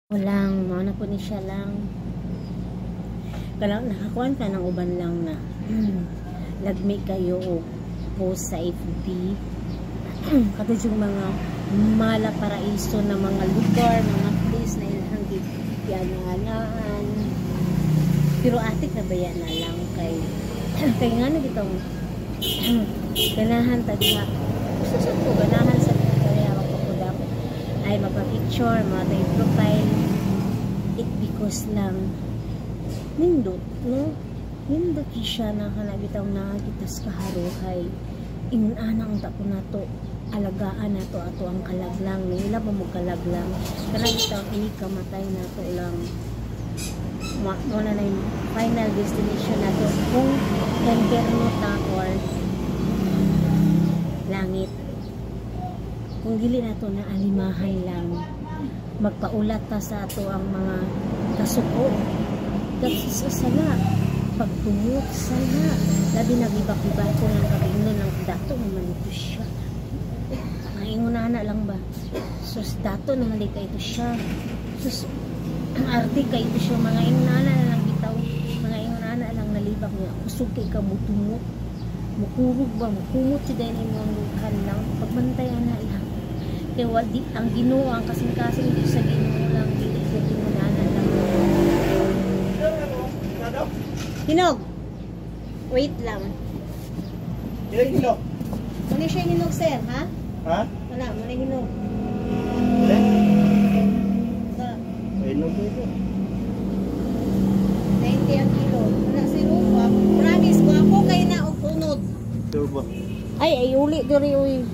Walang, mo na po ni siya lang. Kalang nakakuan ka ng uban lang na lagmi kayo o post sa FB. Katulad yung mga mala paraiso na mga lugar, mga place na ilang giyanaan. Pero atik na baya na lang kay nga na bitong ganahan tagha. Gusto sa ko ganahan sa kaya magpapuda ko ay magpa-picture, mga tayo profile. It because lang nindot, no? Nindot siya na kanabitaw na kitas kaharuhay. Ingon anang tako na to, alagaan na to ato ang kalaglang. Nila ba mo kalaglang? Kanabitaw ini kamatay na to lang. Muna na yung final destination na to. Kung emberno ta or langit. Kung dili na to na alimahan lang, magpaulat ta sa ato ang mga kasuko. Kasi sa sala, pagtumot sala, labi nag-ibak-ibak ko ng kabino ng dato naman ito siya. Maingon na lang ba? Sus, dato naman ito siya. Sus, ang arte kay ito siya, mga inunana na lang bitaw, mga inunana lang nalibak niya. Kusog kay ka mutumot. Mukurog ba? Mukumot si dahil imong kanlang. Pagbantayan na ilang. Kaya wadi, ang Ginoo, ang kasing-kasing ito sa Ginoo lang, dili ko inunana lang. Hinog! Wait lang. Hinog? Muna siya hinog, sir, ha? Ha? Wala, muna hinog. Wala? Sa Hinog ito. 90 ang kilo. Wala, sir, promise ko, ako kayo na unod. Sure ba? Ay, uli, duri, uy.